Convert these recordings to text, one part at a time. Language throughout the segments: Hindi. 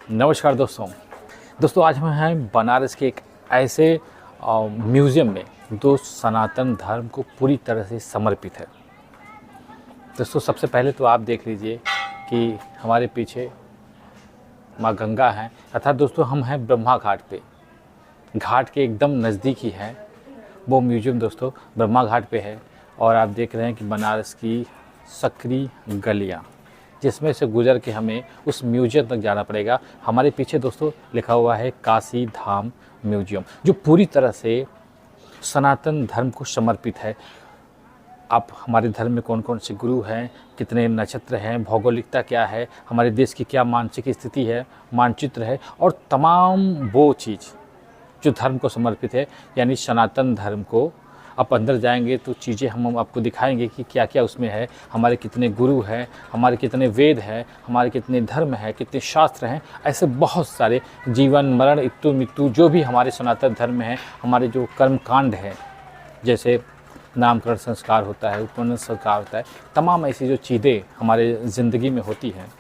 नमस्कार दोस्तों। आज हम हैं बनारस के एक ऐसे म्यूज़ियम में जो सनातन धर्म को पूरी तरह से समर्पित है। दोस्तों सबसे पहले तो आप देख लीजिए कि हमारे पीछे माँ गंगा हैं, अर्थात दोस्तों हम हैं ब्रह्मा घाट पे। घाट के एकदम नज़दीक ही है वो म्यूज़ियम दोस्तों, ब्रह्मा घाट पे है। और आप देख रहे हैं कि बनारस की सकरी गलियाँ जिसमें से गुजर के हमें उस म्यूज़ियम तक जाना पड़ेगा। हमारे पीछे दोस्तों लिखा हुआ है काशी धाम म्यूज़ियम, जो पूरी तरह से सनातन धर्म को समर्पित है। आप हमारे धर्म में कौन कौन से गुरु हैं, कितने नक्षत्र हैं, भौगोलिकता क्या है, हमारे देश की क्या मानसिक स्थिति है, मानचित्र है, और तमाम वो चीज़ जो धर्म को समर्पित है, यानी सनातन धर्म को। आप अंदर जाएंगे तो चीज़ें हम आपको दिखाएंगे कि क्या क्या उसमें है, हमारे कितने गुरु हैं, हमारे कितने वेद हैं, हमारे कितने धर्म हैं, कितने शास्त्र हैं। ऐसे बहुत सारे जीवन मरण इत्यु मृत्यु जो भी हमारे सनातन धर्म में है, हमारे जो कर्म कांड है, जैसे नामकरण संस्कार होता है, उपनयन संस्कार होता है, तमाम ऐसी जो चीज़ें हमारे ज़िंदगी में होती हैं,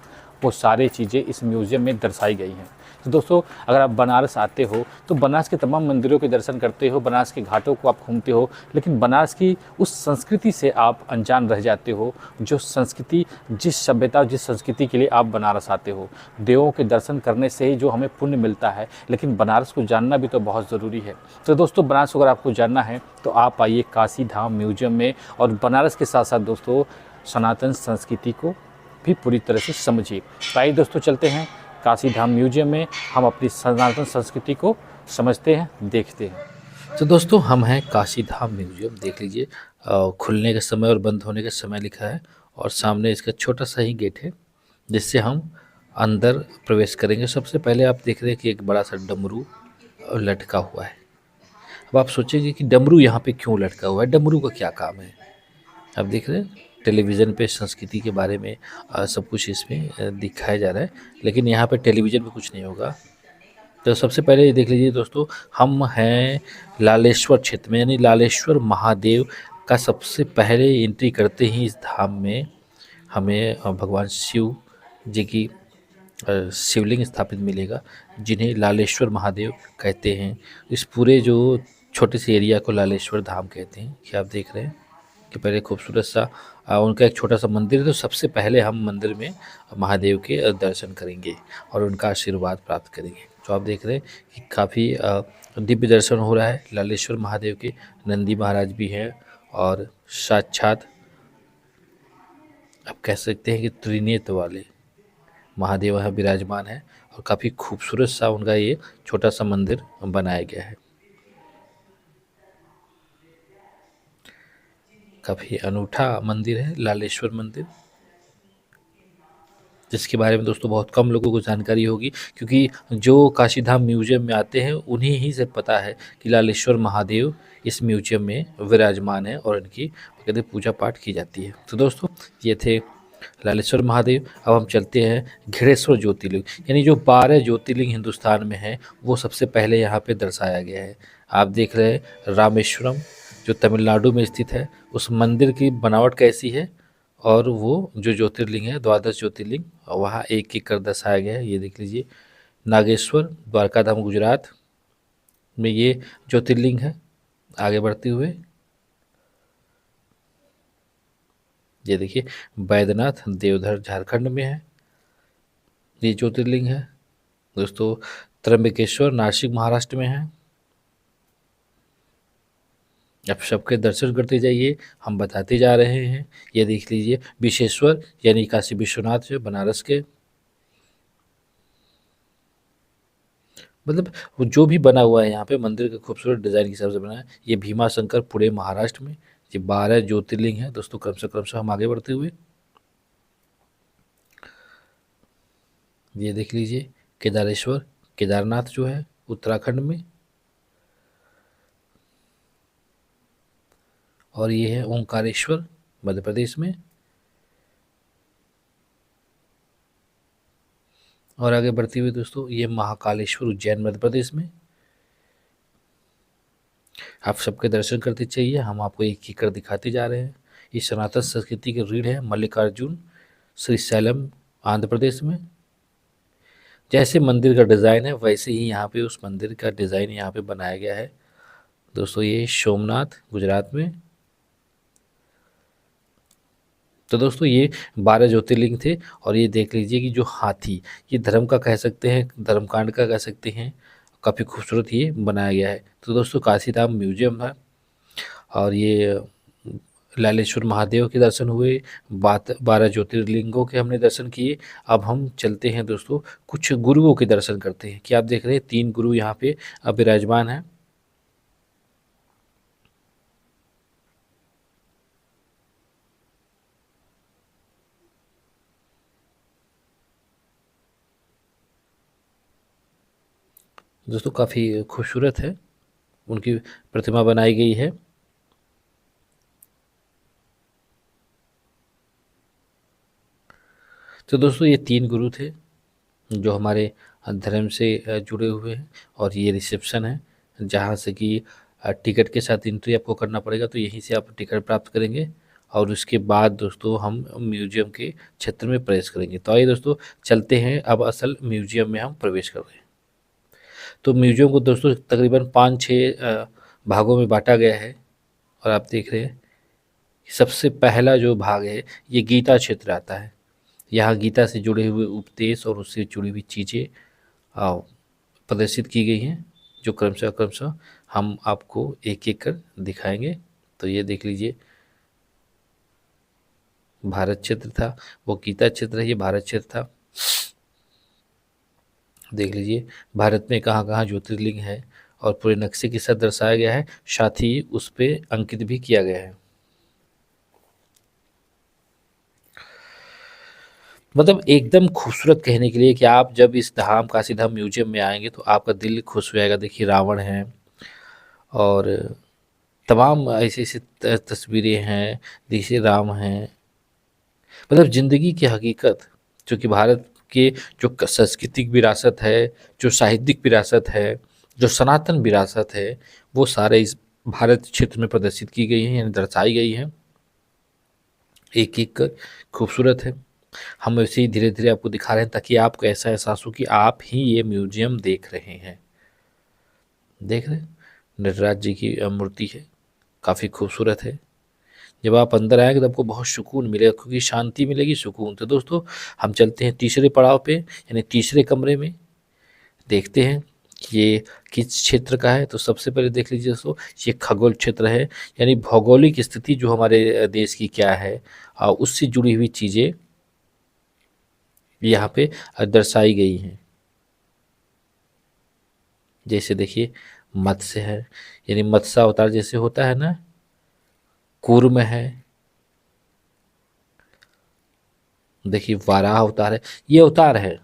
वो सारी चीज़ें इस म्यूज़ियम में दर्शाई गई हैं। तो दोस्तों अगर आप बनारस आते हो तो बनारस के तमाम मंदिरों के दर्शन करते हो, बनारस के घाटों को आप घूमते हो, लेकिन बनारस की उस संस्कृति से आप अनजान रह जाते हो, जो संस्कृति, जिस सभ्यता, जिस संस्कृति के लिए आप बनारस आते हो। देवों के दर्शन करने से ही जो हमें पुण्य मिलता है, लेकिन बनारस को जानना भी तो बहुत ज़रूरी है। तो दोस्तों बनारस अगर आपको जानना है तो आप आइए काशी धाम म्यूज़ियम में, और बनारस के साथ साथ दोस्तों सनातन संस्कृति को भी पूरी तरह से समझिए। तो आइए दोस्तों चलते हैं काशी धाम म्यूज़ियम में, हम अपनी सनातन संस्कृति को समझते हैं, देखते हैं। तो दोस्तों हम हैं काशी धाम म्यूज़ियम, देख लीजिए खुलने का समय और बंद होने का समय लिखा है, और सामने इसका छोटा सा ही गेट है जिससे हम अंदर प्रवेश करेंगे। सबसे पहले आप देख रहे हैं कि एक बड़ा सा डमरू लटका हुआ है। अब आप सोचेंगे कि डमरू यहाँ पे क्यों लटका हुआ है, डमरू का क्या काम है। आप देख रहे हैं टेलीविज़न पे संस्कृति के बारे में सब कुछ इसमें दिखाया जा रहा है, लेकिन यहाँ पे टेलीविज़न पे कुछ नहीं होगा। तो सबसे पहले ये देख लीजिए दोस्तों, हम हैं लालेश्वर क्षेत्र में, यानी लालेश्वर महादेव का सबसे पहले एंट्री करते ही इस धाम में हमें भगवान शिव जी की शिवलिंग स्थापित मिलेगा, जिन्हें लालेश्वर महादेव कहते हैं। इस पूरे जो छोटे से एरिया को लालेश्वर धाम कहते हैं। कि आप देख रहे हैं कि पहले खूबसूरत सा उनका एक छोटा सा मंदिर है। तो सबसे पहले हम मंदिर में महादेव के दर्शन करेंगे और उनका आशीर्वाद प्राप्त करेंगे। तो आप देख रहे हैं कि काफ़ी दिव्य दर्शन हो रहा है लालेश्वर महादेव के। नंदी महाराज भी हैं और साक्षात आप कह सकते हैं कि त्रिनेत्र वाले महादेव यहाँ विराजमान है, और काफ़ी खूबसूरत सा उनका ये छोटा सा मंदिर बनाया गया है। काफ़ी अनूठा मंदिर है लालेश्वर मंदिर, जिसके बारे में दोस्तों बहुत कम लोगों को जानकारी होगी, क्योंकि जो काशीधाम म्यूजियम में आते हैं उन्हीं ही से पता है कि लालेश्वर महादेव इस म्यूजियम में विराजमान है और इनकी कहते पूजा पाठ की जाती है। तो दोस्तों ये थे लालेश्वर महादेव। अब हम चलते हैं घृणेश्वर ज्योतिर्लिंग, यानी जो 12 ज्योतिर्लिंग हिंदुस्तान में हैं वो सबसे पहले यहाँ पे दर्शाया गया है। आप देख रहे हैं रामेश्वरम जो तमिलनाडु में स्थित है, उस मंदिर की बनावट कैसी है, और वो जो ज्योतिर्लिंग है 12 ज्योतिर्लिंग वहाँ एक एक कर दर्शाया गया है। ये देख लीजिए नागेश्वर द्वारका धाम गुजरात में ये ज्योतिर्लिंग है। आगे बढ़ते हुए ये देखिए बैद्यनाथ देवधर झारखंड में है, ये ज्योतिर्लिंग है। दोस्तों त्र्यंबकेश्वर नासिक महाराष्ट्र में है। अब सबके दर्शन करते जाइए, हम बताते जा रहे हैं। ये देख लीजिए विशेश्वर यानी काशी विश्वनाथ जो बनारस के, मतलब वो जो भी बना हुआ है यहाँ पे मंदिर के खूबसूरत डिज़ाइन के हिसाब से बना है। ये भीमा शंकर पुणे महाराष्ट्र में, ये 12 ज्योतिर्लिंग है। दोस्तों क्रमशः हम आगे बढ़ते हुए ये देख लीजिए केदारेश्वर केदारनाथ जो है उत्तराखंड में, और ये है ओंकारेश्वर मध्य प्रदेश में। और आगे बढ़ते हुए दोस्तों ये महाकालेश्वर उज्जैन मध्य प्रदेश में। आप सबके दर्शन करते चाहिए, हम आपको एक एक कर दिखाते जा रहे हैं। ये सनातन संस्कृति के रीढ़ है मल्लिकार्जुन श्रीशैलम आंध्र प्रदेश में। जैसे मंदिर का डिज़ाइन है वैसे ही यहाँ पे उस मंदिर का डिज़ाइन यहाँ पे बनाया गया है। दोस्तों ये सोमनाथ गुजरात में। तो दोस्तों ये 12 ज्योतिर्लिंग थे। और ये देख लीजिए कि जो हाथी, ये धर्म का कह सकते हैं, धर्मकांड का कह सकते हैं, काफ़ी खूबसूरत ये बनाया गया है। तो दोस्तों काशीधाम म्यूजियम है। और ये लालेश्वर महादेव के दर्शन हुए, बात 12 ज्योतिर्लिंगों के हमने दर्शन किए। अब हम चलते हैं दोस्तों, कुछ गुरुओं के दर्शन करते हैं। कि आप देख रहे हैं 3 गुरु यहाँ पे अब विराजमान हैं। दोस्तों काफ़ी खूबसूरत है, उनकी प्रतिमा बनाई गई है। तो दोस्तों ये 3 गुरु थे जो हमारे धर्म से जुड़े हुए हैं। और ये रिसेप्शन है जहाँ से कि टिकट के साथ एंट्री आपको करना पड़ेगा, तो यहीं से आप टिकट प्राप्त करेंगे। और उसके बाद दोस्तों हम म्यूजियम के क्षेत्र में प्रवेश करेंगे। तो आइए दोस्तों चलते हैं, अब असल म्यूजियम में हम प्रवेश कर रहे हैं। तो म्यूजियम को दोस्तों तकरीबन 5-6 भागों में बांटा गया है। और आप देख रहे हैं सबसे पहला जो भाग है ये गीता क्षेत्र आता है। यहाँ गीता से जुड़े हुए उपदेश और उससे जुड़ी हुई चीज़ें प्रदर्शित की गई हैं, जो क्रमशः क्रमशः हम आपको एक एक कर दिखाएंगे। तो ये देख लीजिए, भारत क्षेत्र था, वो गीता क्षेत्र है, ये भारत क्षेत्र था। देख लीजिए भारत में कहाँ कहाँ ज्योतिर्लिंग है और पूरे नक्शे के साथ दर्शाया गया है, साथ ही उस पर अंकित भी किया गया है। मतलब एकदम खूबसूरत कहने के लिए कि आप जब इस धाम काशी धाम म्यूजियम में आएंगे तो आपका दिल खुश हो जाएगा। देखिए रावण है और तमाम ऐसी ऐसी तस्वीरें हैं, जैसे राम हैं। मतलब ज़िंदगी की हकीकत, जो कि भारत के जो सांस्कृतिक विरासत है, जो साहित्यिक विरासत है, जो सनातन विरासत है, वो सारे इस भारत क्षेत्र में प्रदर्शित की गई हैं, यानी दर्शाई गई हैं। एक एक कर खूबसूरत है। हम वैसे ही धीरे धीरे आपको दिखा रहे हैं ताकि आपको ऐसा एहसास हो कि आप ही ये म्यूजियम देख रहे हैं। देख रहे हैं नटराज जी की मूर्ति है, काफ़ी खूबसूरत है। जब आप अंदर आएंगे तो आपको बहुत सुकून मिलेगा, क्योंकि शांति मिलेगी, सुकून। तो दोस्तों हम चलते हैं तीसरे पड़ाव पे, यानी तीसरे कमरे में। देखते हैं कि ये किस क्षेत्र का है। तो सबसे पहले देख लीजिए दोस्तों, ये खगोल क्षेत्र है, यानी भौगोलिक स्थिति जो हमारे देश की क्या है, उससे जुड़ी हुई चीज़ें यहाँ पे दर्शाई गई हैं। जैसे देखिए मत्स्य है, यानी मत्स्य अवतार जैसे होता है ना, कूर्म है, देखिए वाराह अवतार है, ये अवतार है।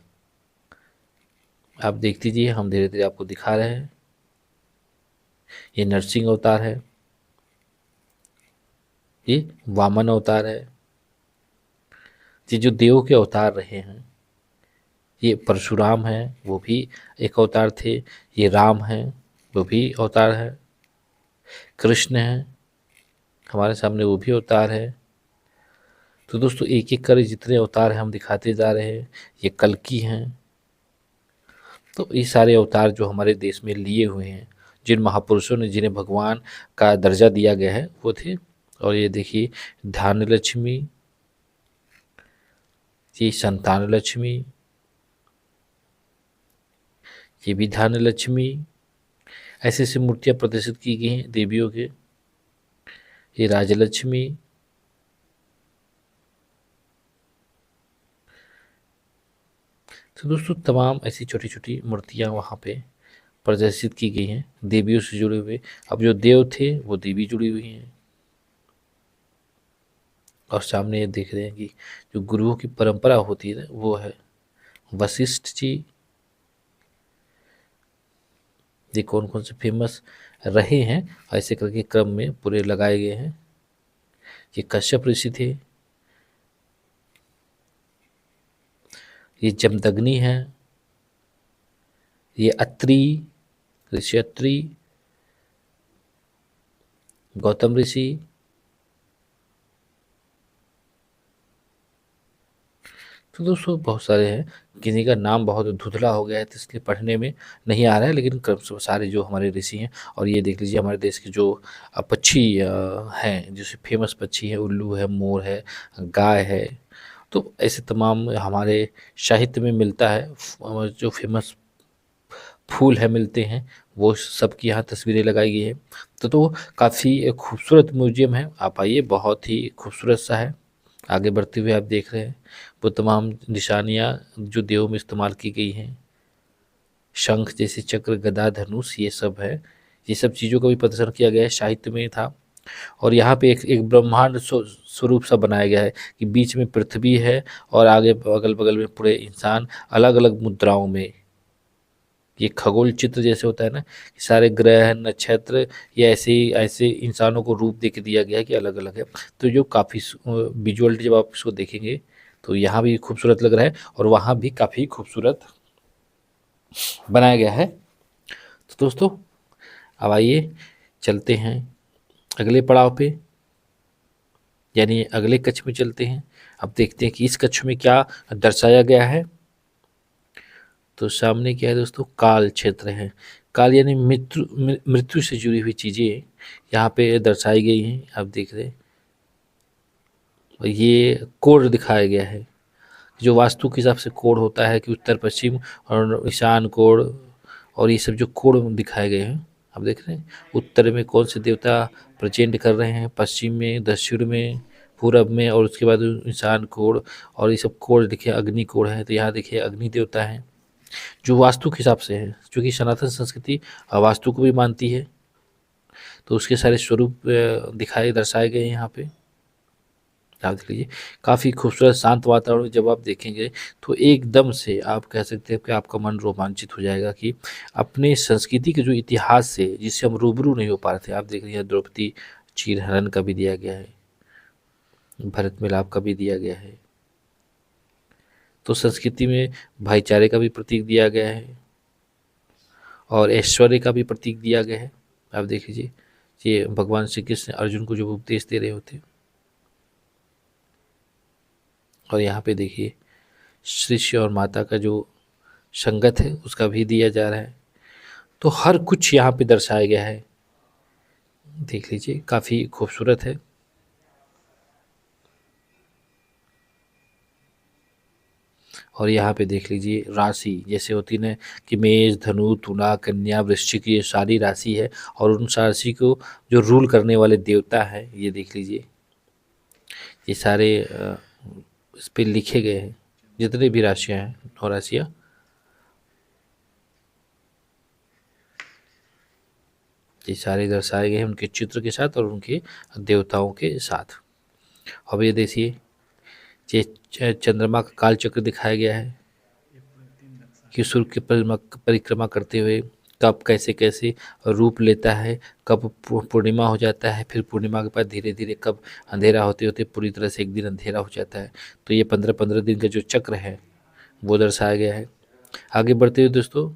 आप देख लीजिए, हम धीरे धीरे आपको दिखा रहे हैं। ये नरसिंह अवतार है, ये वामन अवतार है, ये जो देव के अवतार रहे हैं। ये परशुराम है, वो भी एक अवतार थे। ये राम है, वो भी अवतार है। कृष्ण है हमारे सामने, वो भी अवतार है। तो दोस्तों एक एक कर जितने अवतार हैं हम दिखाते जा रहे हैं। ये कल्कि हैं। तो ये सारे अवतार जो हमारे देश में लिए हुए हैं, जिन महापुरुषों ने, जिन्हें भगवान का दर्जा दिया गया है, वो थे। और ये देखिए धान्य लक्ष्मी, ये संतान लक्ष्मी, ये भी धान्य लक्ष्मी। ऐसे ऐसे मूर्तियाँ प्रदर्शित की गई हैं देवियों के। ये राजलक्ष्मी, तो दोस्तों तमाम ऐसी छोटी छोटी मूर्तियाँ वहाँ पे प्रदर्शित की गई हैं देवियों से जुड़े हुए। अब जो देव थे वो देवी जुड़ी हुई हैं। और सामने ये देख रहे हैं कि जो गुरुओं की परंपरा होती है ना, वो है वशिष्ठ जी। ये कौन कौन से फेमस रहे हैं, ऐसे करके क्रम में पूरे लगाए गए हैं। ये कश्यप ऋषि थे, ये जमदग्नि है, ये अत्रि ऋषि, अत्रि, गौतम ऋषि। तो दोस्तों बहुत सारे हैं, किन्हीं का नाम बहुत धुंधला हो गया है तो इसलिए पढ़ने में नहीं आ रहा है, लेकिन सारे जो हमारे ऋषि हैं। और ये देख लीजिए हमारे देश के जो पक्षी हैं, जैसे फेमस पक्षी हैं, उल्लू है, मोर है, गाय है, तो ऐसे तमाम हमारे साहित्य में मिलता है। जो फेमस फूल है मिलते हैं, वो सब की यहाँ तस्वीरें लगाई गई है। तो काफ़ी खूबसूरत म्यूजियम है, आप आइए, बहुत ही खूबसूरत सा है। आगे बढ़ते हुए आप देख रहे हैं वो तमाम निशानियाँ जो देवों में इस्तेमाल की गई हैं, शंख जैसे, चक्र, गदा, धनुष, ये सब है। ये सब चीज़ों का भी प्रदर्शन किया गया है, साहित्य में था। और यहाँ पे एक ब्रह्मांड स्वरूप सा बनाया गया है कि बीच में पृथ्वी है और आगे अगल बगल में पूरे इंसान अलग अलग मुद्राओं में। ये खगोल चित्र जैसे होता है ना, कि सारे ग्रह नक्षत्र ये ऐसे ही ऐसे इंसानों को रूप दे के दिया गया है कि अलग अलग है। तो जो काफ़ी विजुअलिटी जब आप इसको देखेंगे तो यहाँ भी खूबसूरत लग रहा है और वहाँ भी काफ़ी खूबसूरत बनाया गया है। तो दोस्तों अब आइए चलते हैं अगले पड़ाव पे, यानी अगले कक्ष में चलते हैं। अब देखते हैं कि इस कक्ष में क्या दर्शाया गया है। तो सामने क्या है दोस्तों, काल क्षेत्र है। काल यानी मृत्यु से जुड़ी हुई चीज़ें यहाँ पे दर्शाई गई हैं, आप देख रहे हैं। और ये कोड दिखाया गया है, जो वास्तु के हिसाब से कोड होता है कि उत्तर पश्चिम और ईशान कोड, और ये सब जो कोड दिखाए गए हैं आप देख रहे हैं। उत्तर में कौन से देवता प्रेजेंट कर रहे हैं, पश्चिम में, दक्षिण में, पूरब में, और उसके बाद ईशान कोड। और ये सब कोड देखिए, अग्नि कोड है, तो यहाँ देखिए अग्नि देवता है जो वास्तु के हिसाब से है, क्योंकि सनातन संस्कृति वास्तु को भी मानती है। तो उसके सारे स्वरूप दिखाए दर्शाए गए हैं यहाँ पे, आप देख लीजिए। काफ़ी खूबसूरत शांत वातावरण जब आप देखेंगे तो एकदम से आप कह सकते हैं कि आपका मन रोमांचित हो जाएगा कि अपने संस्कृति के जो इतिहास से जिससे हम रूबरू नहीं हो पा रहे थे। आप देख लीजिए द्रौपदी चीरहरण का भी दिया गया है, भरत मिलाप का भी दिया गया है। तो संस्कृति में भाईचारे का भी प्रतीक दिया गया है और ऐश्वर्य का भी प्रतीक दिया गया है। आप देख लीजिए, ये भगवान श्री कृष्ण अर्जुन को जो उपदेश दे रहे होते, और यहाँ पे देखिए शिष्य और माता का जो संगत है उसका भी दिया जा रहा है। तो हर कुछ यहाँ पे दर्शाया गया है, देख लीजिए, काफ़ी खूबसूरत है। और यहाँ पे देख लीजिए राशि जैसे होती है ना, कि मेष, धनु, तुला, कन्या, वृश्चिक, ये सारी राशि है। और उन राशि को जो रूल करने वाले देवता है, ये देख लीजिए, ये सारे इस पे लिखे गए हैं, जितने भी राशियाँ हैं, 9 राशियाँ। ये सारे दर्शाए गए हैं उनके चित्र के साथ और उनके देवताओं के साथ। अब ये देखिए, ये चंद्रमा का काल चक्र दिखाया गया है कि सूर्य की परिक्रमा करते हुए कब कैसे कैसे रूप लेता है, कब पूर्णिमा हो जाता है, फिर पूर्णिमा के बाद धीरे धीरे कब अंधेरा होते होते पूरी तरह से एक दिन अंधेरा हो जाता है। तो ये 15-15 दिन का जो चक्र है वो दर्शाया गया है। आगे बढ़ते हुए दोस्तों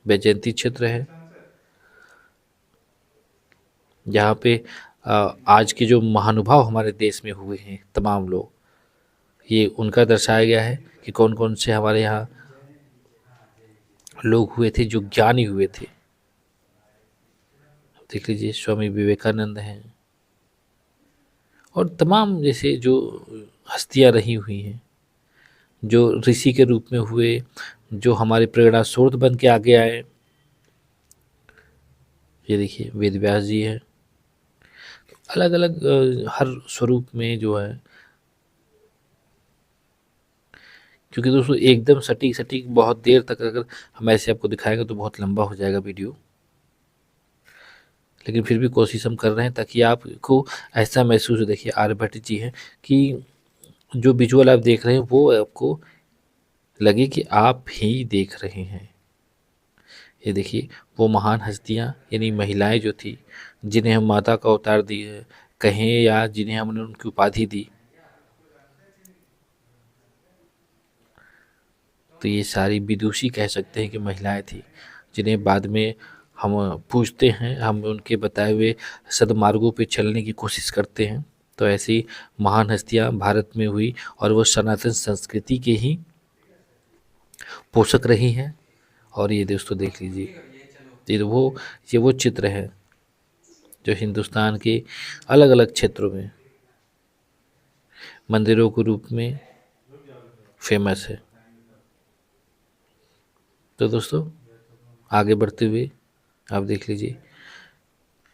वैजयंती क्षेत्र है, जहाँ पे आज के जो महानुभाव हमारे देश में हुए हैं तमाम लोग, ये उनका दर्शाया गया है कि कौन कौन से हमारे यहाँ लोग हुए थे जो ज्ञानी हुए थे। देख लीजिए स्वामी विवेकानंद हैं और तमाम जैसे जो हस्तियाँ रही हुई हैं, जो ऋषि के रूप में हुए, जो हमारे प्रेरणा स्रोत बन के आगे आए। ये देखिए वेद व्यास जी हैं, अलग अलग हर स्वरूप में जो है, क्योंकि दोस्तों एकदम सटीक सटीक बहुत देर तक अगर हम ऐसे आपको दिखाएंगे तो बहुत लंबा हो जाएगा वीडियो, लेकिन फिर भी कोशिश हम कर रहे हैं ताकि आपको ऐसा महसूस हो। देखिए आर्यभट्ट जी हैं कि जो विजुअल आप देख रहे हैं वो आपको लगे कि आप ही देख रहे हैं। ये देखिए वो महान हस्तियाँ यानी महिलाएं जो थी, जिन्हें हम माता का अवतार दिए कहें या जिन्हें हमने उनकी उपाधि दी, तो ये सारी विदुषी कह सकते हैं कि महिलाएं थी, जिन्हें बाद में हम पूछते हैं, हम उनके बताए हुए सदमार्गों पे चलने की कोशिश करते हैं। तो ऐसी महान हस्तियाँ भारत में हुई और वो सनातन संस्कृति के ही पोषक रही हैं। और ये दोस्तों देख लीजिए, ये वो चित्र है जो हिंदुस्तान के अलग अलग क्षेत्रों में मंदिरों के रूप में फेमस है। तो दोस्तों आगे बढ़ते हुए आप देख लीजिए,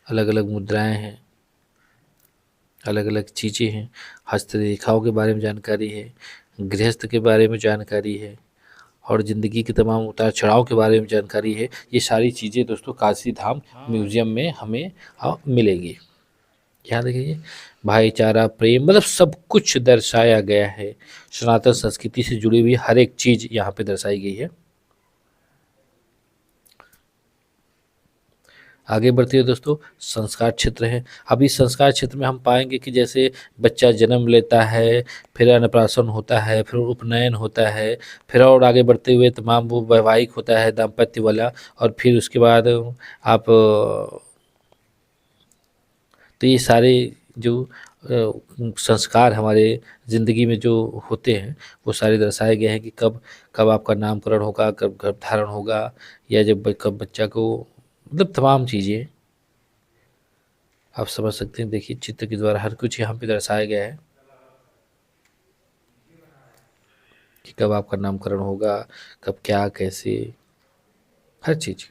अलग अलग मुद्राएं हैं, अलग अलग चीज़ें हैं, हस्तरेखाओं के बारे में जानकारी है, गृहस्थ के बारे में जानकारी है और ज़िंदगी के तमाम उतार चढ़ाव के बारे में जानकारी है। ये सारी चीज़ें दोस्तों काशी धाम म्यूज़ियम में हमें मिलेगी। यहाँ देखिए, भाईचारा, प्रेम, मतलब सब कुछ दर्शाया गया है। सनातन संस्कृति से जुड़ी हुई हर एक चीज़ यहाँ पे दर्शाई गई है। आगे बढ़ते हुए दोस्तों संस्कार क्षेत्र है। अब इस संस्कार क्षेत्र में हम पाएंगे कि जैसे बच्चा जन्म लेता है, फिर अन्नप्राशन होता है, फिर उपनयन होता है, फिर और आगे बढ़ते हुए तमाम वो वैवाहिक होता है दाम्पत्य वाला, और फिर उसके बाद आप तो ये सारे जो संस्कार हमारे ज़िंदगी में जो होते हैं वो सारे दर्शाए गए हैं कि कब कब आपका नामकरण होगा, कब गर्भधारण होगा, या जब कब बच्चा को, मतलब तमाम चीज़ें आप समझ सकते हैं। देखिए चित्र के द्वारा हर कुछ यहाँ पे दर्शाया गया है कि कब आपका नामकरण होगा, कब क्या कैसे, हर चीज़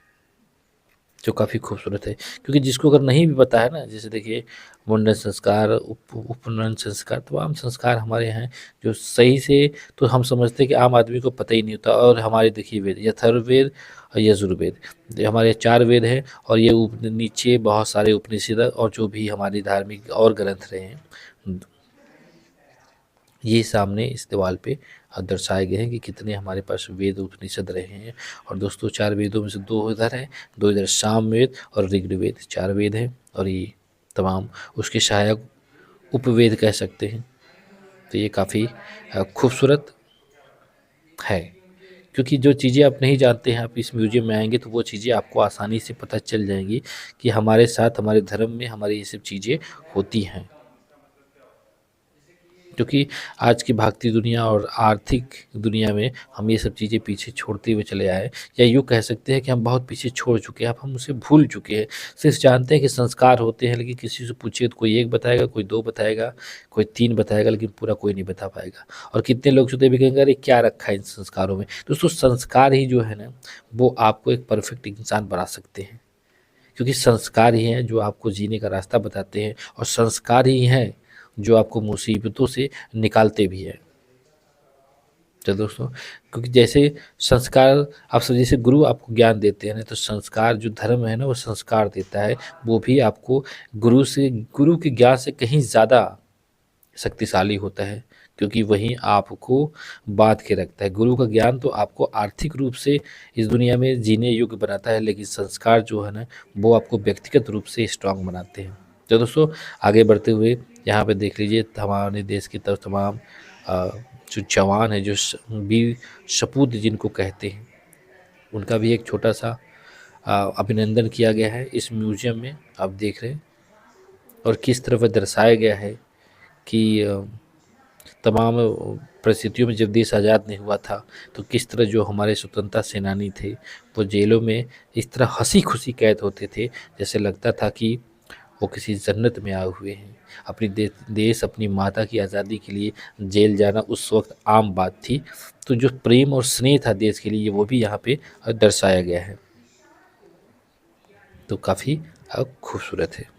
जो काफ़ी खूबसूरत है। क्योंकि जिसको अगर नहीं भी पता है ना, जैसे देखिए मुंडन संस्कार, उपनयन संस्कार, तमाम संस्कार हमारे हैं जो सही से तो हम समझते हैं कि आम आदमी को पता ही नहीं होता। और हमारे देखिए वेद, यथर्ववेद और यजुर्वेद, ये हमारे 4 वेद हैं, और ये नीचे बहुत सारे उपनिषद और जो भी हमारी धार्मिक और ग्रंथ रहे हैं, ये सामने इस दीवार पे दर्शाए गए हैं कि कितने हमारे पास वेद उपनिषद रहे हैं। और दोस्तों 4 वेदों में से 2 इधर हैं, 2 इधर सामवेद और ऋग्वेद, 4 वेद हैं, और ये तमाम उसके सहायक उपवेद कह सकते हैं। तो ये काफ़ी खूबसूरत है, क्योंकि जो चीज़ें आप नहीं जानते हैं, आप इस म्यूज़ियम में आएंगे तो वो चीज़ें आपको आसानी से पता चल जाएंगी कि हमारे साथ हमारे धर्म में हमारी ये सब चीज़ें होती हैं। क्योंकि आज की भागती दुनिया और आर्थिक दुनिया में हम ये सब चीज़ें पीछे छोड़ते हुए चले आए, या यूँ कह सकते हैं कि हम बहुत पीछे छोड़ चुके हैं, अब हम उसे भूल चुके हैं। सिर्फ जानते हैं कि संस्कार होते हैं, लेकिन किसी से पूछिए तो कोई 1 बताएगा, कोई 2 बताएगा, कोई 3 बताएगा, लेकिन पूरा कोई नहीं बता पाएगा। और कितने लोग होते भी कहेंगे अरे क्या रखा है इन संस्कारों में। दोस्तों संस्कार ही जो है ना, वो आपको एक परफेक्ट इंसान बना सकते हैं, क्योंकि संस्कार ही हैं जो आपको जीने का रास्ता बताते हैं, और संस्कार ही हैं जो आपको मुसीबतों से निकालते भी हैं। तो दोस्तों क्योंकि जैसे संस्कार आप सब, जैसे गुरु आपको ज्ञान देते हैं ना, तो संस्कार जो धर्म है ना वो संस्कार देता है, वो भी आपको गुरु के ज्ञान से कहीं ज़्यादा शक्तिशाली होता है, क्योंकि वही आपको बांध के रखता है। गुरु का ज्ञान तो आपको आर्थिक रूप से इस दुनिया में जीने योग्य बनाता है, लेकिन संस्कार जो है ना वो आपको व्यक्तिगत रूप से स्ट्रांग बनाते हैं। तो दोस्तों आगे बढ़ते हुए यहाँ पे देख लीजिए, हमारे देश की तरफ तमाम जो जवान है, जो वीर सपूत जिनको कहते हैं, उनका भी एक छोटा सा अभिनंदन किया गया है इस म्यूज़ियम में, आप देख रहे हैं। और किस तरह वह दर्शाया गया है कि तमाम परिस्थितियों में जब देश आज़ाद नहीं हुआ था, तो किस तरह जो हमारे स्वतंत्रता सेनानी थे वो जेलों में इस तरह हंसी खुशी कैद होते थे, जैसे लगता था कि वो किसी जन्नत में आए हुए हैं। अपनी देश अपनी माता की आज़ादी के लिए जेल जाना उस वक्त आम बात थी। तो जो प्रेम और स्नेह था देश के लिए, वो भी यहाँ पे दर्शाया गया है। तो काफ़ी खूबसूरत है।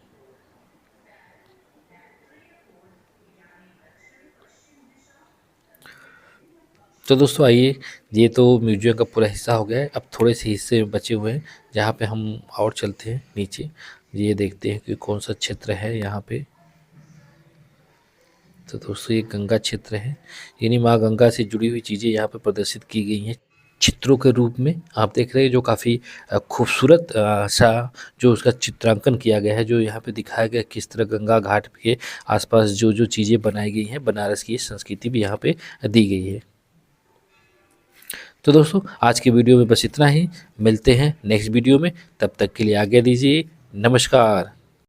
तो दोस्तों आइए, ये तो म्यूजियम का पूरा हिस्सा हो गया है, अब थोड़े से हिस्से बचे हुए हैं जहाँ पे हम और चलते हैं नीचे, ये देखते हैं कि कौन सा क्षेत्र है यहाँ पे। तो दोस्तों ये गंगा क्षेत्र है, यानी माँ गंगा से जुड़ी हुई चीज़ें यहाँ पे प्रदर्शित की गई हैं चित्रों के रूप में। आप देख रहे हैं जो काफ़ी खूबसूरत सा जो उसका चित्रांकन किया गया है, जो यहाँ पे दिखाया गया किस तरह गंगा घाट के आसपास जो जो चीज़ें बनाई गई हैं, बनारस की संस्कृति भी यहाँ पे दी गई है। तो दोस्तों आज की वीडियो में बस इतना ही, मिलते हैं नेक्स्ट वीडियो में, तब तक के लिए आज्ञा दीजिए, नमस्कार।